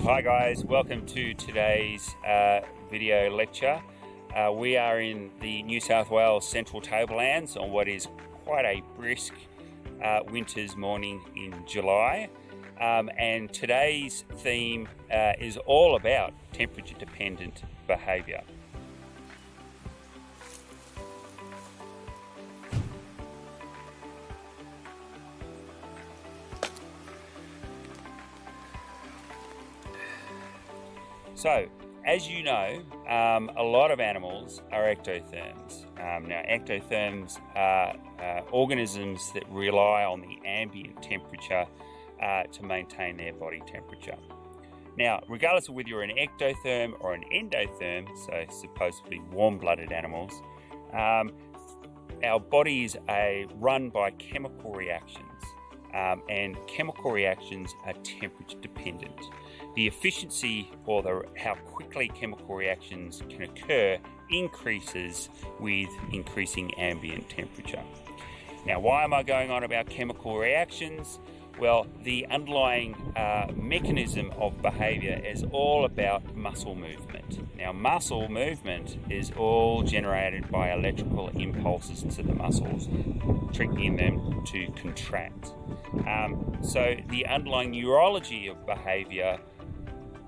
Hi guys, welcome to today's video lecture. We are in the New South Wales Central Tablelands on what is quite a brisk winter's morning in July. And today's theme is all about temperature dependent behaviour. So, as you know, a lot of animals are ectotherms. Now, ectotherms are organisms that rely on the ambient temperature to maintain their body temperature. Now, regardless of whether you're an ectotherm or an endotherm, so supposedly warm-blooded animals, our bodies are run by chemical reactions, and chemical reactions are temperature dependent. The efficiency or how quickly chemical reactions can occur increases with increasing ambient temperature. Now, why am I going on about chemical reactions? Well, the underlying mechanism of behaviour is all about muscle movement. Now, muscle movement is all generated by electrical impulses to the muscles, triggering them to contract. So the underlying neurology of behaviour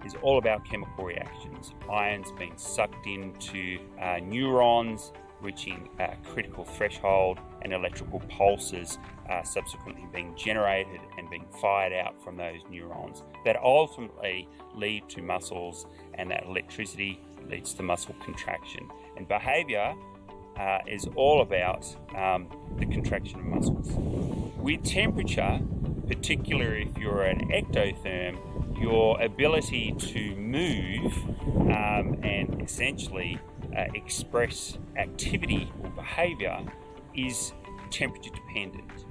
is all about chemical reactions. Ions being sucked into neurons, reaching a critical threshold, and electrical pulses subsequently being generated and being fired out from those neurons that ultimately lead to muscles, and that electricity leads to muscle contraction. And behaviour is all about the contraction of muscles. With temperature, particularly if you're an ectotherm, your ability to move and essentially express activity or behaviour is temperature dependent.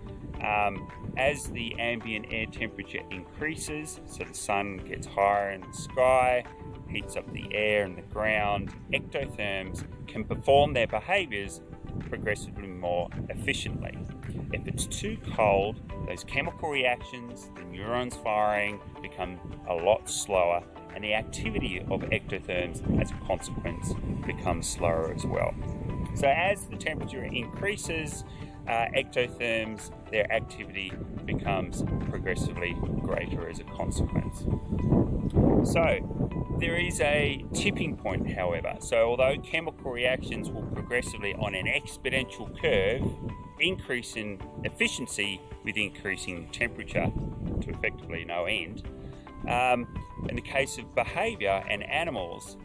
As the ambient air temperature increases, so the sun gets higher in the sky, heats up the air and the ground, ectotherms can perform their behaviours progressively more efficiently. If it's too cold, those chemical reactions, the neurons firing, become a lot slower, and the activity of ectotherms as a consequence becomes slower as well. So as the temperature increases, ectotherms, their activity becomes progressively greater as a consequence. So there is a tipping point, however. So although chemical reactions will progressively on an exponential curve increase in efficiency with increasing temperature to effectively no end, in the case of behaviour and animals,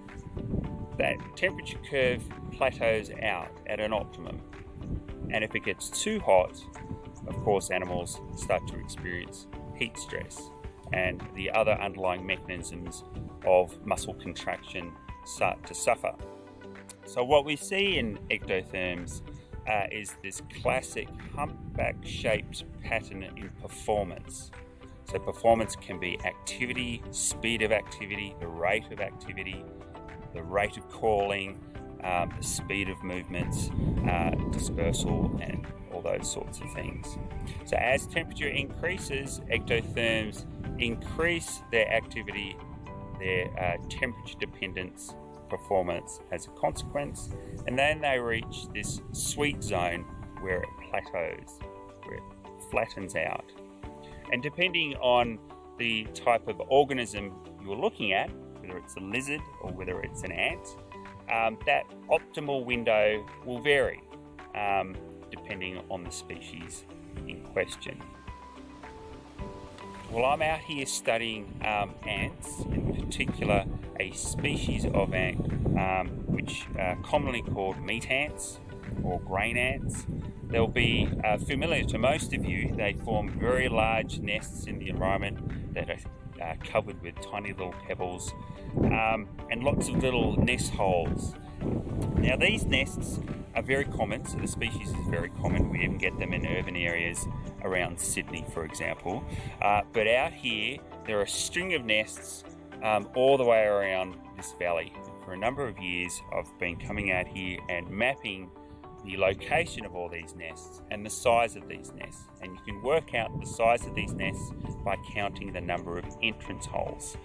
that temperature curve plateaus out at an optimum. And if it gets too hot, of course, animals start to experience heat stress, and the other underlying mechanisms of muscle contraction start to suffer. So what we see in ectotherms is this classic humpback-shaped pattern in performance. So performance can be activity, speed of activity, the rate of activity, the rate of calling, the speed of movements, dispersal, and all those sorts of things. So as temperature increases, ectotherms increase their activity, their temperature dependence, performance as a consequence, and then they reach this sweet zone where it plateaus, where it flattens out. And depending on the type of organism you're looking at, whether it's a lizard or whether it's an ant, that optimal window will vary depending on the species in question. Well, I'm out here studying ants, in particular a species of ant which are commonly called meat ants or grain ants. They'll be familiar to most of you. They form very large nests in the environment that are covered with tiny little pebbles and lots of little nest holes. Now, these nests are very common, so the species is very common. We even get them in urban areas around Sydney, for example. But out here, there are a string of nests all the way around this valley. For a number of years, I've been coming out here and mapping the location of all these nests and the size of these nests. And you can work out the size of these nests by counting the number of entrance holes,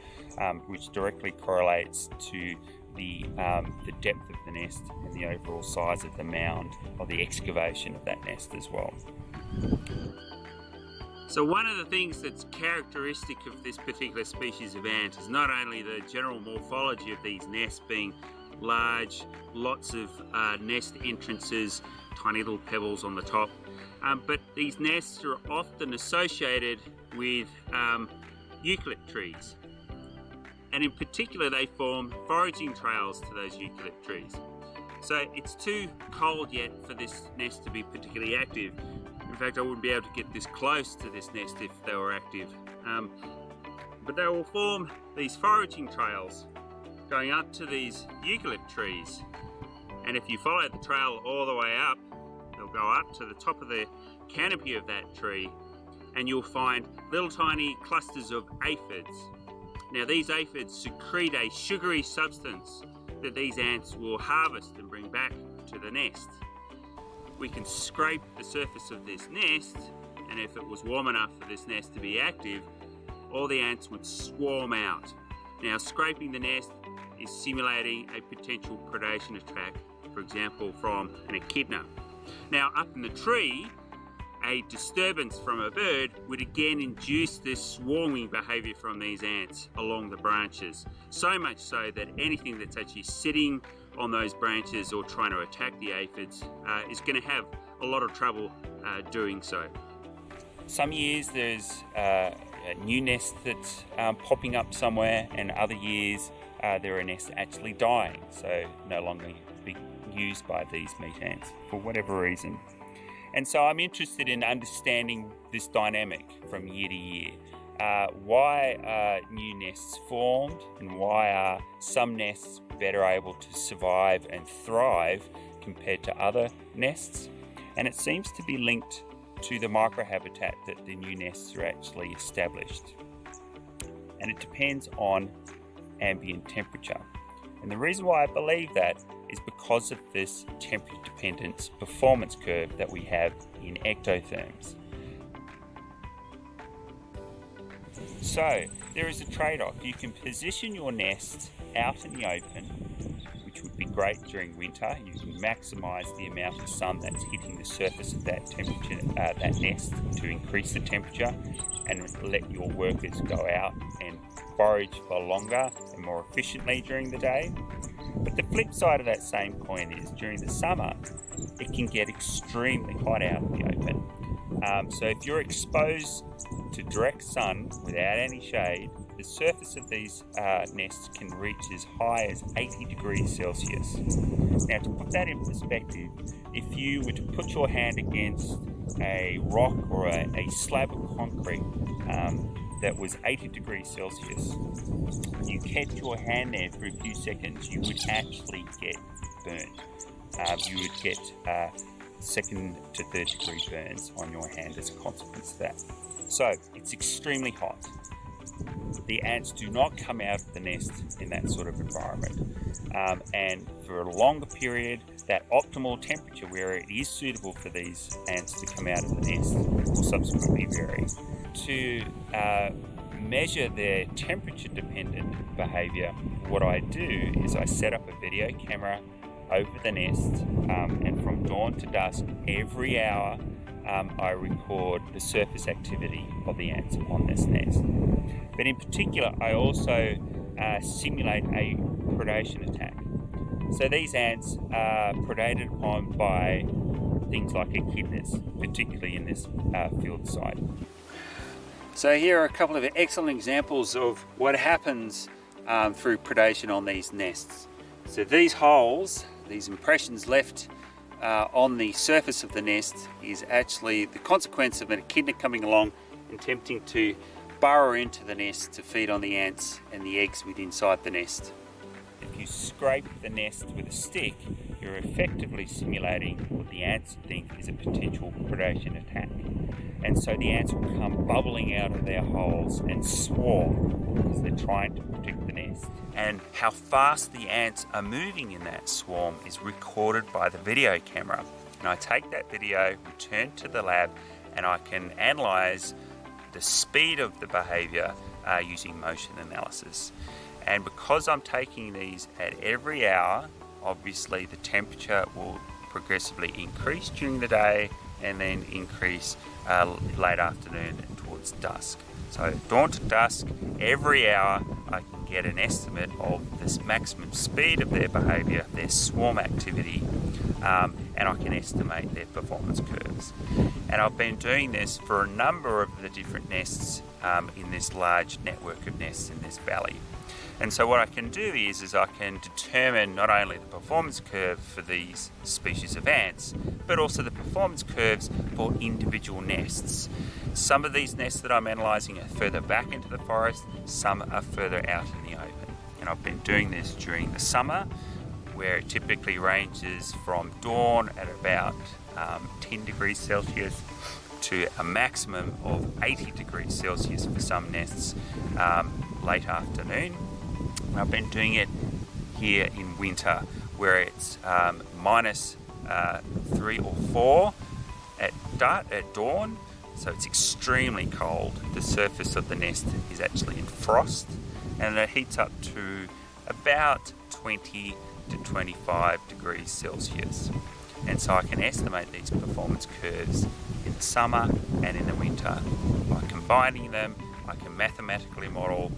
which directly correlates to the depth of the nest and the overall size of the mound or the excavation of that nest as well. So one of the things that's characteristic of this particular species of ant is not only the general morphology of these nests being large, lots of nest entrances, tiny little pebbles on the top, but these nests are often associated with eucalypt trees. And in particular, they form foraging trails to those eucalypt trees. So it's too cold yet for this nest to be particularly active. In fact, I wouldn't be able to get this close to this nest if they were active. But they will form these foraging trails going up to these eucalypt trees. And if you follow the trail all the way up, they'll go up to the top of the canopy of that tree, and you'll find little tiny clusters of aphids. Now these aphids secrete a sugary substance that these ants will harvest and bring back to the nest. We can scrape the surface of this nest, and if it was warm enough for this nest to be active, all the ants would swarm out. Now scraping the nest is simulating a potential predation attack, for example from an echidna. Now up in the tree, a disturbance from a bird would again induce this swarming behaviour from these ants along the branches, so much so that anything that's actually sitting on those branches or trying to attack the aphids is going to have a lot of trouble doing so. Some years there's a new nest that's popping up somewhere, and other years there are nests actually dying, so no longer being used by these meat ants for whatever reason. And so I'm interested in understanding this dynamic from year to year. Why are new nests formed, and why are some nests better able to survive and thrive compared to other nests? And it seems to be linked to the microhabitat that the new nests are actually established. And it depends on ambient temperature. And the reason why I believe that is because of this temperature dependence performance curve that we have in ectotherms. So there is a trade-off. You can position your nest out in the open, which would be great during winter. You can maximise the amount of sun that's hitting the surface of that temperature, that nest, to increase the temperature, and let your workers go out and forage for longer and more efficiently during the day. But the flip side of that same coin is during the summer, it can get extremely hot out in the open. So if you're exposed to direct sun without any shade, the surface of these nests can reach as high as 80 degrees Celsius. Now, to put that in perspective, if you were to put your hand against a rock or a slab of concrete that was 80 degrees Celsius, you kept your hand there for a few seconds, you would actually get burnt. You would get second to third degree burns on your hand as a consequence of that. So it's extremely hot. The ants do not come out of the nest in that sort of environment. And for a longer period, that optimal temperature where it is suitable for these ants to come out of the nest will subsequently vary. To measure their temperature dependent behaviour, what I do is I set up a video camera over the nest, and from dawn to dusk every hour I record the surface activity of the ants on this nest. But in particular, I also simulate a predation attack. So these ants are predated upon by things like echidnas, particularly in this field site. So here are a couple of excellent examples of what happens through predation on these nests. So these holes, these impressions left on the surface of the nest, is actually the consequence of an echidna coming along and attempting to burrow into the nest to feed on the ants and the eggs within inside the nest. If you scrape the nest with a stick, you're effectively simulating what the ants think is a potential predation attack. And so the ants will come bubbling out of their holes and swarm because they're trying to protect the nest. And how fast the ants are moving in that swarm is recorded by the video camera. And I take that video, return to the lab, and I can analyse the speed of the behaviour using motion analysis. And because I'm taking these at every hour, obviously the temperature will progressively increase during the day and then increase late afternoon and towards dusk. So dawn to dusk, every hour I can get an estimate of this maximum speed of their behaviour, their swarm activity, and I can estimate their performance curves. And I've been doing this for a number of the different nests in this large network of nests in this valley. And so what I can do is I can determine not only the performance curve for these species of ants, but also the performance curves for individual nests. Some of these nests that I'm analysing are further back into the forest, some are further out in the open. And I've been doing this during the summer, where it typically ranges from dawn at about 10 degrees Celsius to a maximum of 80 degrees Celsius for some nests late afternoon. I've been doing it here in winter, where it's minus 3 or 4 at dawn, so it's extremely cold. The surface of the nest is actually in frost, and it heats up to about 20 to 25 degrees Celsius. And so I can estimate these performance curves in the summer and in the winter. By combining them, I can mathematically model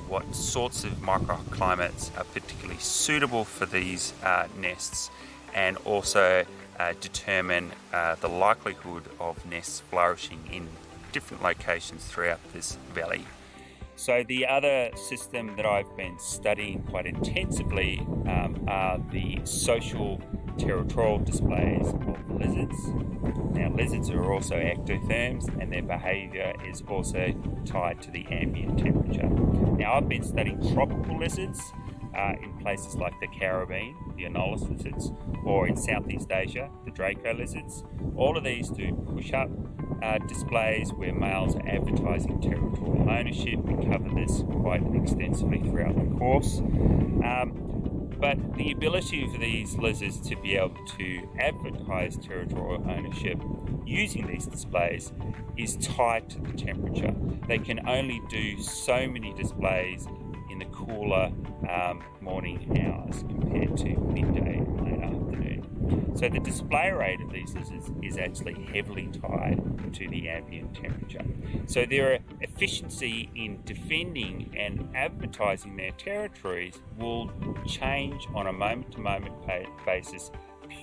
what sorts of microclimates are particularly suitable for these nests, and also determine the likelihood of nests flourishing in different locations throughout this valley. So the other system that I've been studying quite intensively are the social territorial displays of lizards. Now, lizards are also ectotherms, and their behaviour is also tied to the ambient temperature. Now, I've been studying tropical lizards in places like the Caribbean, the Anolis lizards, or in Southeast Asia, the Draco lizards. All of these do push-up displays where males are advertising territorial ownership. We cover this quite extensively throughout the course. But the ability for these lizards to be able to advertise territorial ownership using these displays is tied to the temperature. They can only do so many displays in the cooler morning hours compared to midday and late afternoon. So the display rate of these lizards is actually heavily tied to the ambient temperature. So their efficiency in defending and advertising their territories will change on a moment-to-moment basis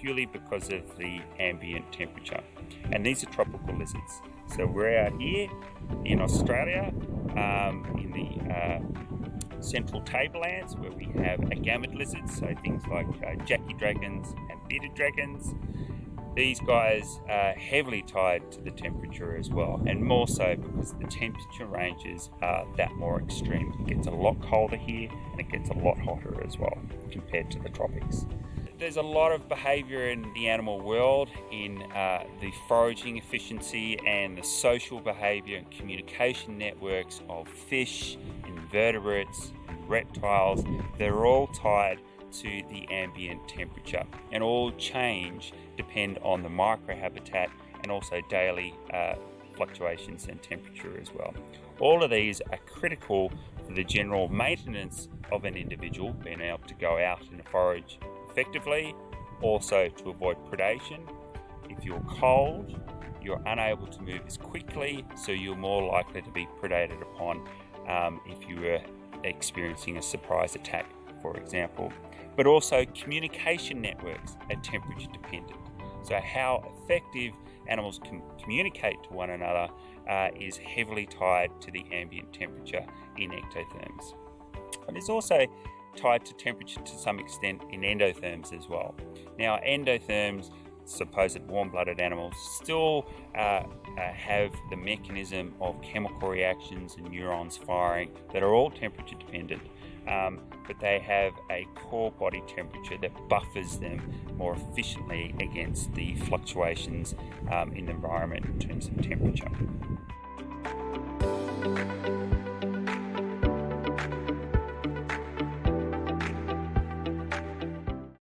purely because of the ambient temperature. And these are tropical lizards. So we're out here in Australia in the central tablelands, where we have agamid lizards, so things like Jackie dragons and bearded dragons. These guys are heavily tied to the temperature as well, and more so because the temperature ranges are that more extreme. It gets a lot colder here, and it gets a lot hotter as well compared to the tropics. There's a lot of behaviour in the animal world, in the foraging efficiency and the social behaviour and communication networks of fish, invertebrates, and reptiles. They're all tied to the ambient temperature, and all change depend on the microhabitat and also daily fluctuations in temperature as well. All of these are critical for the general maintenance of an individual, being able to go out and forage effectively, also to avoid predation. If you're cold, you're unable to move as quickly, so you're more likely to be predated upon if you were experiencing a surprise attack, for example. But also communication networks are temperature dependent. So how effective animals can communicate to one another is heavily tied to the ambient temperature in ectotherms. And it's also tied to temperature to some extent in endotherms as well. Now, endotherms, supposed warm-blooded animals, still have the mechanism of chemical reactions and neurons firing that are all temperature dependent, but they have a core body temperature that buffers them more efficiently against the fluctuations in the environment in terms of temperature.